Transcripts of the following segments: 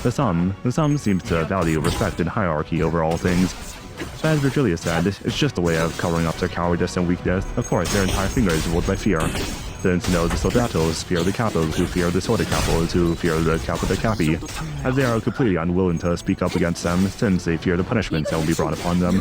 The some seems to value respect and hierarchy over all things. But as Virgilia said, it's just a way of covering up their cowardice and weakness. Of course, their entire finger is ruled by fear. Since, the soldatos fear the capos, who fear the soda capos, who fear the capo de capi, as they are completely unwilling to speak up against them, since they fear the punishments that will be brought upon them.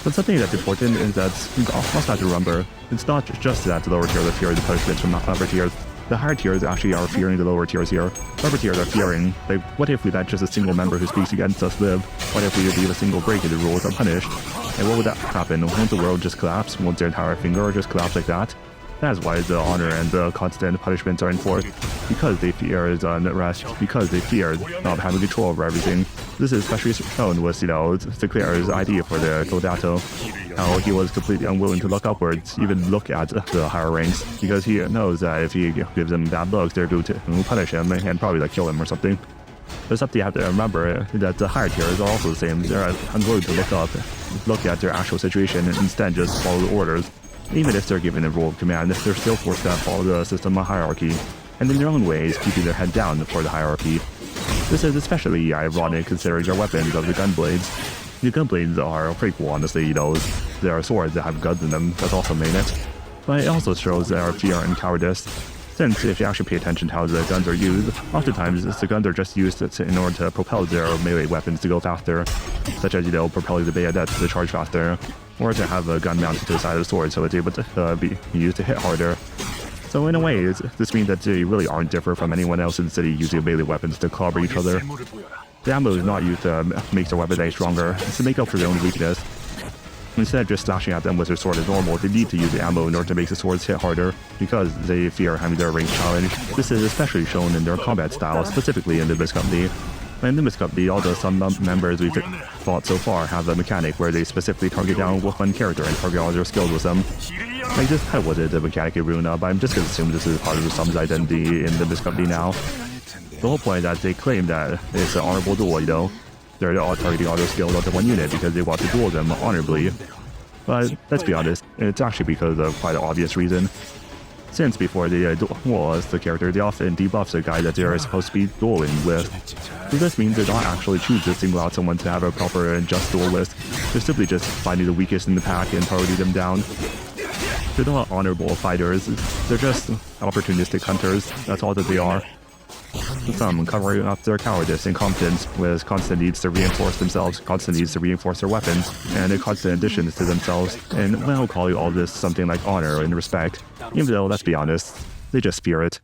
But something that's important is that you also have to remember, it's not just that the lower tiers are fearing the punishments from the upper tiers. The higher tiers actually are fearing the lower tiers here. The upper tiers are fearing, like, what if we let just a single member who speaks against us live? What if we leave a single break in the rules unpunished? And what would that happen? Won't the world just collapse? Won't their entire finger just collapse like that? That's why the honor and the constant punishments are enforced, because they fear the unrest, because they fear not having control over everything. This is especially shown with, Seclair's idea for the Soldato, how he was completely unwilling to look upwards, even look at the higher ranks, because he knows that if he gives them bad looks, they're going to punish him and probably kill him or something. But something you have to remember that the higher tiers are also the same. They're unwilling to look at their actual situation and instead just follow the orders. Even if they're given a role of command, they're still forced to follow the system of hierarchy, and in their own ways keeping their head down for the hierarchy. This is especially ironic considering their weapons of the gunblades. The gunblades are pretty cool, honestly, there are swords that have guns in them, that's also made it. But it also shows their fear and cowardice, since if you actually pay attention to how the guns are used, oftentimes the guns are just used in order to propel their melee weapons to go faster, such as, propelling the bayonet to charge faster, or to have a gun mounted to the side of the sword so it's able to be used to hit harder. So in a way, this means that they really aren't different from anyone else in the city using melee weapons to clobber each other. The ammo is not used to make their weapons any stronger, it's to make up for their own weakness. Instead of just slashing at them with their sword as normal, they need to use the ammo in order to make the swords hit harder, because they fear having their range challenged. This is especially shown in their combat style, specifically in the Limbus Company. In the Limbus Company, although some members we've fought so far have a mechanic where they specifically target down with one character and target all their skills with them. Like this kind of wasn't a mechanic in Ruina, but I'm just going to assume this is part of some's identity in the Limbus Company now. The whole point is that they claim that it's an honorable duel, They're all targeting all their skills onto one unit because they want to duel them honorably. But let's be honest, it's actually because of quite an obvious reason. Since before they duel as the character, they often debuff the guy that they're supposed to be dueling with. So this means they don't actually choose to single out someone to have a proper and just duel with. They're simply just finding the weakest in the pack and targeting them down. They're not honorable fighters, they're just opportunistic hunters, that's all that they are. Some covering up their cowardice and competence with constant needs to reinforce themselves, constant needs to reinforce their weapons, and a constant additions to themselves, and well, calling all this something like honor and respect, even though, let's be honest, they just fear it.